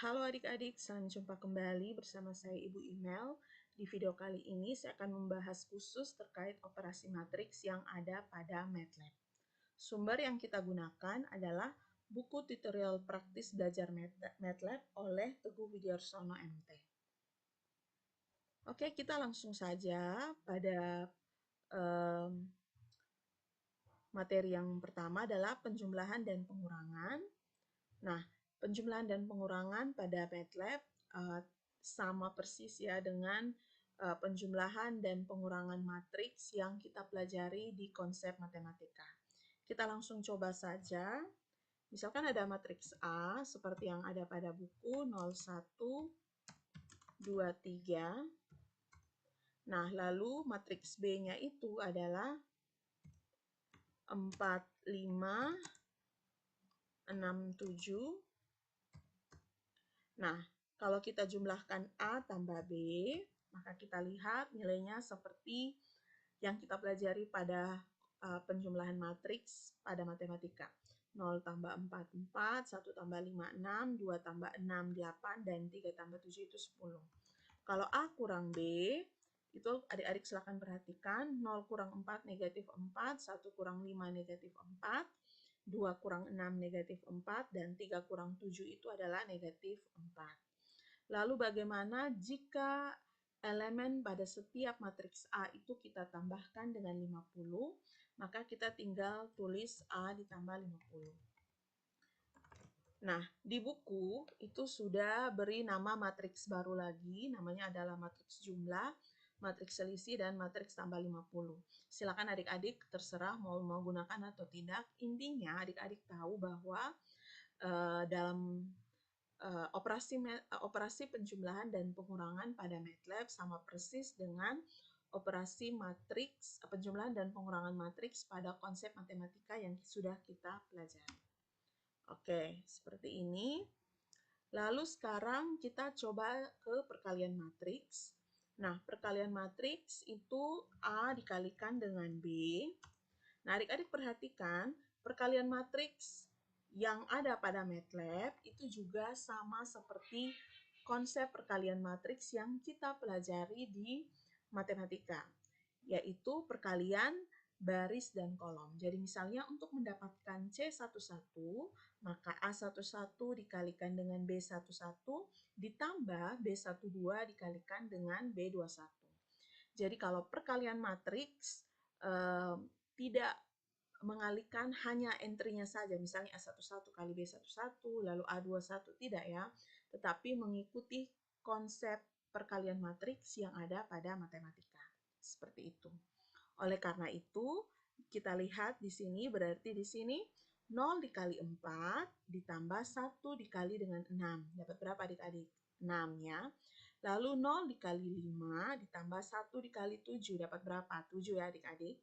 Halo adik-adik, salam jumpa kembali bersama saya Ibu Imel. Di video kali ini saya akan membahas khusus terkait operasi matriks yang ada pada MATLAB. Sumber yang kita gunakan adalah buku tutorial praktis belajar MATLAB oleh Teguh Widyarsono MT. Oke, kita langsung saja pada materi yang pertama adalah penjumlahan dan pengurangan. Nah, penjumlahan dan pengurangan pada MATLAB sama persis ya dengan penjumlahan dan pengurangan matriks yang kita pelajari di konsep matematika. Kita langsung coba saja. Misalkan ada matriks A seperti yang ada pada buku 01, 23. Nah, lalu matriks B-nya itu adalah 4, 5, 6, 7. Nah, kalau kita jumlahkan A tambah B, maka kita lihat nilainya seperti yang kita pelajari pada penjumlahan matriks pada matematika. 0 tambah 4, 4, 1 tambah 5, 6, 2 tambah 6, 8, dan 3 tambah 7 itu 10. Kalau A kurang B, itu adik-adik silakan perhatikan, 0 kurang 4 negatif 4, 1 kurang 5 negatif 4, 2 kurang 6 negatif 4, dan 3 kurang 7 itu adalah negatif 4. Lalu bagaimana jika elemen pada setiap matriks A itu kita tambahkan dengan 50, maka kita tinggal tulis A ditambah 50. Nah, di buku itu sudah beri nama matriks baru lagi, namanya adalah matriks jumlah, matriks selisih, dan matriks tambah 50. Silakan adik-adik terserah mau gunakan atau tidak. Intinya adik-adik tahu bahwa dalam operasi penjumlahan dan pengurangan pada MATLAB sama persis dengan operasi matriks, penjumlahan dan pengurangan matriks pada konsep matematika yang sudah kita pelajari. Oke, seperti ini. Lalu sekarang kita coba ke perkalian matriks. Nah, perkalian matriks itu A dikalikan dengan B. Nah, adik-adik perhatikan, perkalian matriks yang ada pada MATLAB itu juga sama seperti konsep perkalian matriks yang kita pelajari di matematika, yaitu perkalian baris dan kolom. Jadi misalnya untuk mendapatkan C11, maka A11 dikalikan dengan B11 ditambah B12 dikalikan dengan B21. Jadi kalau perkalian matriks tidak mengalihkan hanya entry-nya saja, misalnya A11 kali B11, lalu A21, tidak ya, tetapi mengikuti konsep perkalian matriks yang ada pada matematika. Seperti itu. Oleh karena itu, kita lihat di sini, berarti di sini 0 dikali 4 ditambah 1 dikali dengan 6. Dapat berapa adik-adik? 6 ya. Lalu 0 dikali 5 ditambah 1 dikali 7. Dapat berapa? 7 ya adik-adik.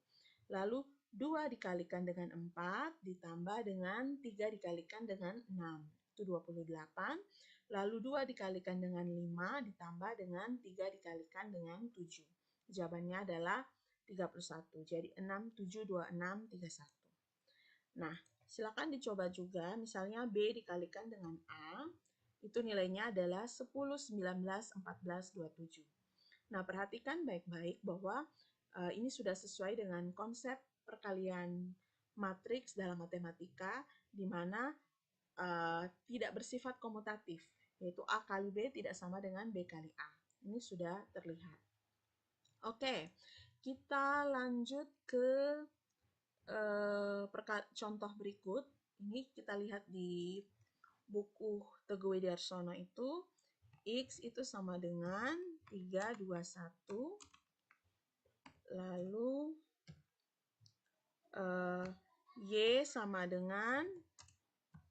Lalu 2 dikalikan dengan 4 ditambah dengan 3 dikalikan dengan 6. Itu 28. Lalu 2 dikalikan dengan 5 ditambah dengan 3 dikalikan dengan 7. Jawabannya adalah 31. Jadi 6, 7, 26, 31. Nah, silakan dicoba juga. Misalnya B dikalikan dengan A, itu nilainya adalah 10, 19, 14, 27. Nah, perhatikan baik-baik bahwa ini sudah sesuai dengan konsep perkalian matriks dalam matematika, di mana tidak bersifat komutatif, yaitu A kali B tidak sama dengan B kali A. Ini sudah terlihat. Oke, kita lanjut ke contoh berikut. Ini kita lihat di buku Teguh Widyarsono itu, X itu sama dengan 321, lalu Y sama dengan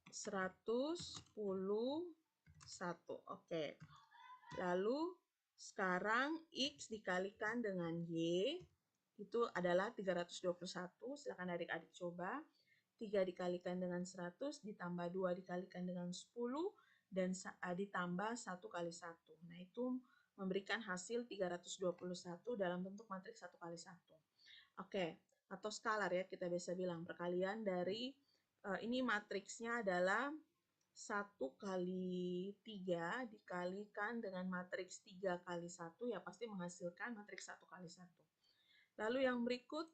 111. Oke. Lalu sekarang X dikalikan dengan Y itu adalah 321. Silakan adik-adik coba. 3 dikalikan dengan 100 ditambah 2 dikalikan dengan 10 dan ditambah 1 kali 1. Nah, itu memberikan hasil 321 dalam bentuk matriks 1 kali 1. Oke, atau skalar ya kita bisa bilang perkalian dari ini matriksnya adalah 1 kali 3 dikalikan dengan matriks 3 kali 1, ya pasti menghasilkan matriks 1 kali 1. Lalu yang berikut,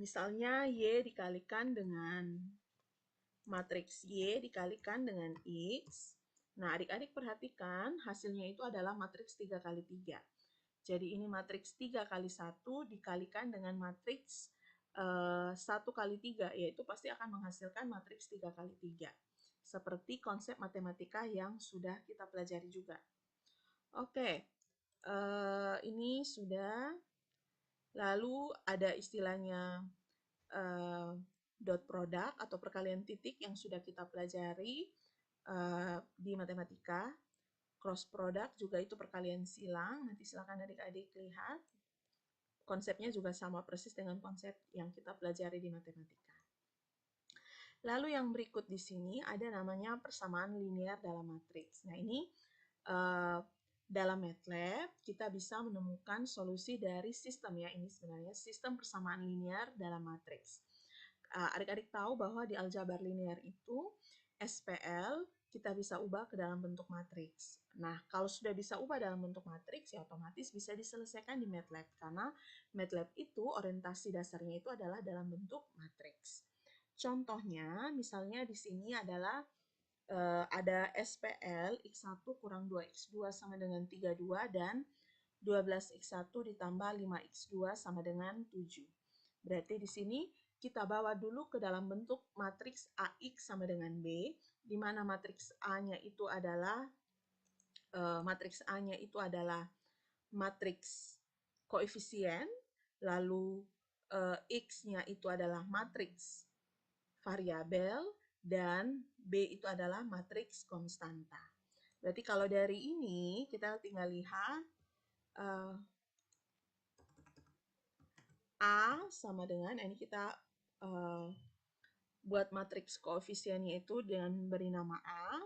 misalnya Y dikalikan dengan matriks Y dikalikan dengan X. Nah, adik-adik perhatikan hasilnya itu adalah matriks 3 kali 3. Jadi ini matriks 3 kali 1 dikalikan dengan matriks 1 kali 3, yaitu pasti akan menghasilkan matriks 3 kali 3. Seperti konsep matematika yang sudah kita pelajari juga. Oke, ini sudah. Lalu ada istilahnya dot product atau perkalian titik yang sudah kita pelajari di matematika. Cross product juga itu perkalian silang. Nanti silakan adik-adik lihat. Konsepnya juga sama persis dengan konsep yang kita pelajari di matematika. Lalu yang berikut di sini ada namanya persamaan linear dalam matriks. Nah, ini dalam MATLAB kita bisa menemukan solusi dari sistem, ya. Ini sebenarnya sistem persamaan linear dalam matriks. Adik-adik tahu bahwa di aljabar linear itu SPL kita bisa ubah ke dalam bentuk matriks. Nah, kalau sudah bisa ubah dalam bentuk matriks, ya otomatis bisa diselesaikan di MATLAB, karena MATLAB itu orientasi dasarnya itu adalah dalam bentuk matriks. Contohnya, misalnya di sini adalah ada SPL X1 kurang 2X2 sama dengan 32 dan 12X1 ditambah 5X2 sama dengan 7. Berarti di sini kita bawa dulu ke dalam bentuk matriks AX sama dengan B, di mana matriks A-nya itu adalah matriks koefisien, lalu X-nya itu adalah matriks variabel, dan B itu adalah matriks konstanta. Berarti kalau dari ini kita tinggal lihat A sama dengan, ini kita buat matriks koefisiennya itu dengan beri nama A.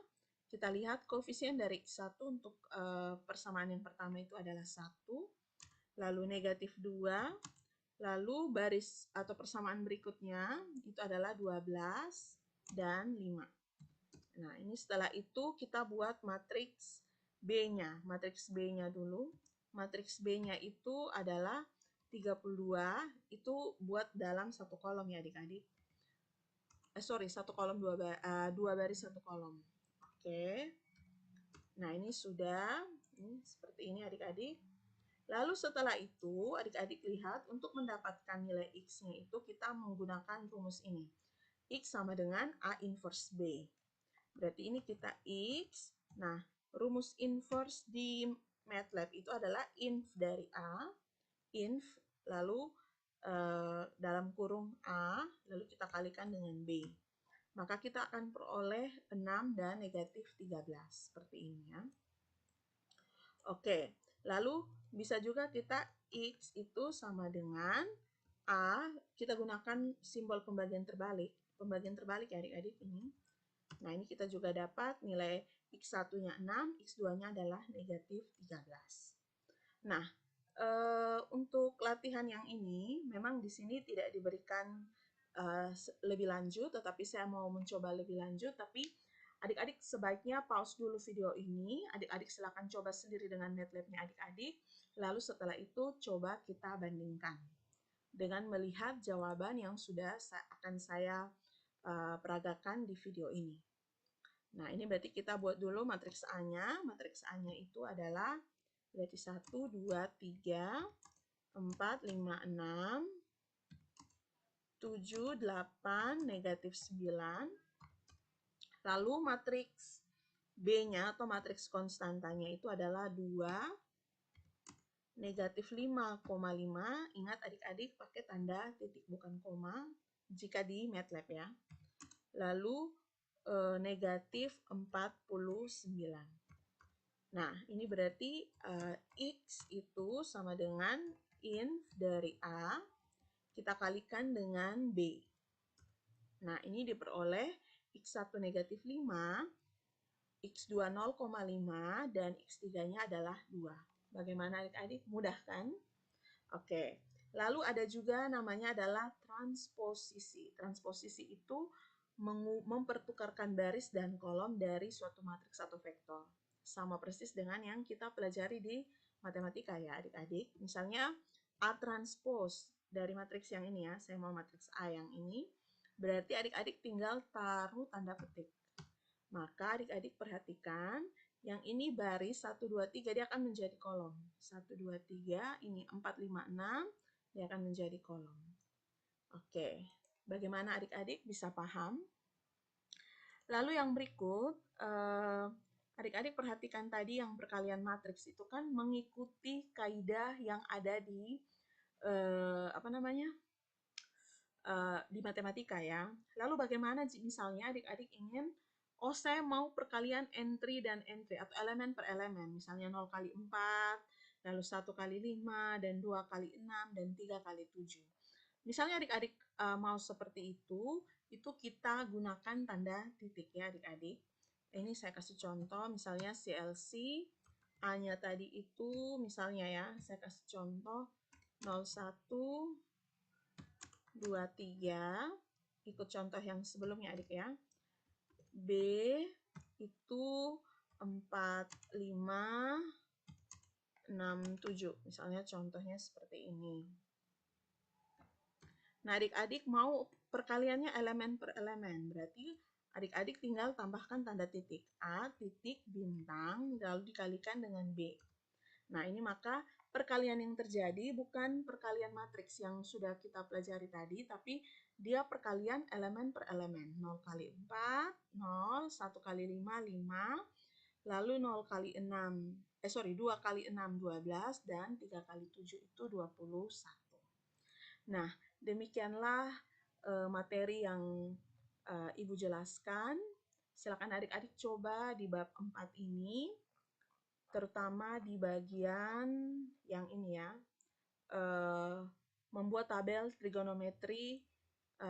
Kita lihat koefisien dari X1 untuk persamaan yang pertama itu adalah 1, lalu negatif 2, lalu baris atau persamaan berikutnya itu adalah 12 dan 5. Nah, ini setelah itu kita buat matriks B-nya. Matriks B-nya dulu. Matriks B-nya itu adalah 32, itu buat dalam satu kolom, ya adik-adik. Satu kolom, dua baris satu kolom. Oke. Nah, ini sudah. Ini seperti ini adik-adik. Lalu setelah itu, adik-adik lihat untuk mendapatkan nilai X-nya itu kita menggunakan rumus ini. X sama dengan A inverse B. Berarti ini kita X. Nah, rumus inverse di MATLAB itu adalah inv dari A, inv, lalu dalam kurung A, lalu kita kalikan dengan B. Maka kita akan peroleh 6 dan negatif 13. Seperti ini, ya. Oke, lalu bisa juga kita X itu sama dengan A, kita gunakan simbol pembagian terbalik. Pembagian terbalik, ya adik-adik, ini. Nah, ini kita juga dapat nilai X1-nya 6, X2-nya adalah negatif 13. Nah, untuk latihan yang ini, memang di sini tidak diberikan lebih lanjut, tetapi saya mau mencoba lebih lanjut, tapi adik-adik sebaiknya pause dulu video ini, adik-adik silakan coba sendiri dengan MATLAB-nya adik-adik, lalu setelah itu coba kita bandingkan dengan melihat jawaban yang sudah akan saya peragakan di video ini. Nah, ini berarti kita buat dulu matriks A-nya. Matriks A-nya itu adalah berarti 1, 2, 3, 4, 5, 6, 7, 8, negatif 9. Lalu matriks B-nya atau matriks konstantanya itu adalah 2, negatif 5,5. Ingat adik-adik pakai tanda titik bukan koma jika di MATLAB, ya. Lalu negatif 49. Nah, ini berarti X itu sama dengan inv dari A, kita kalikan dengan B. Nah, ini diperoleh X1 negatif 5, X2 0,5, dan X3-nya adalah 2. Bagaimana adik-adik? Mudah kan? Oke. Lalu ada juga namanya adalah transposisi. Transposisi itu mempertukarkan baris dan kolom dari suatu matriks atau vektor. Sama persis dengan yang kita pelajari di matematika ya adik-adik. Misalnya A transpose dari matriks yang ini ya, saya mau matriks A yang ini, berarti adik-adik tinggal taruh tanda petik. Maka adik-adik perhatikan, yang ini baris 1, 2, 3, dia akan menjadi kolom. 1, 2, 3, ini 4, 5, 6, dia akan menjadi kolom. Oke, bagaimana adik-adik bisa paham? Lalu yang berikut, adik-adik perhatikan tadi yang perkalian matriks itu kan mengikuti kaidah yang ada di di matematika ya. Lalu bagaimana misalnya adik-adik ingin, oh saya mau perkalian entry dan entry atau elemen per elemen, misalnya 0 kali 4, lalu 1 kali 5, dan 2 kali 6, dan 3 kali 7. Misalnya adik-adik mau seperti itu kita gunakan tanda titik ya adik-adik. Ini saya kasih contoh, misalnya CLC, A-nya tadi itu misalnya ya, saya kasih contoh 01, 23, ikut contoh yang sebelumnya adik ya. B itu 4, 5, 6, 7. Misalnya contohnya seperti ini. Nah, adik-adik mau perkaliannya elemen per elemen. Berarti adik-adik tinggal tambahkan tanda titik. A titik bintang lalu dikalikan dengan B. Nah, ini maka perkalian yang terjadi bukan perkalian matriks yang sudah kita pelajari tadi, tapi dia perkalian elemen per elemen. 0 kali 4, 0, 1 kali 5, 5, lalu 0 kali 6, 2 kali 6, 12, dan 3 kali 7 itu 21. Nah, demikianlah materi yang Ibu jelaskan. Silakan adik-adik coba di bab 4 ini, terutama di bagian yang ini ya, membuat tabel trigonometri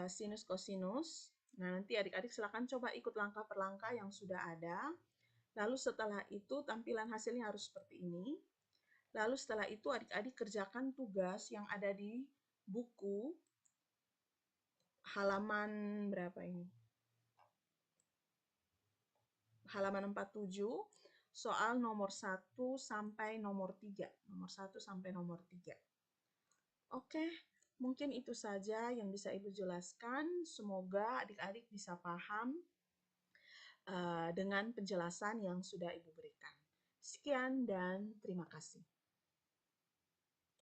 sinus kosinus. Nah, nanti adik-adik silakan coba ikut langkah per langkah yang sudah ada. Lalu setelah itu tampilan hasilnya harus seperti ini. Lalu setelah itu adik-adik kerjakan tugas yang ada di buku halaman berapa ini? Halaman 47, soal nomor 1 sampai nomor 3. Nomor 1 sampai nomor 3. Oke, mungkin itu saja yang bisa Ibu jelaskan. Semoga adik-adik bisa paham dengan penjelasan yang sudah Ibu berikan. Sekian dan terima kasih.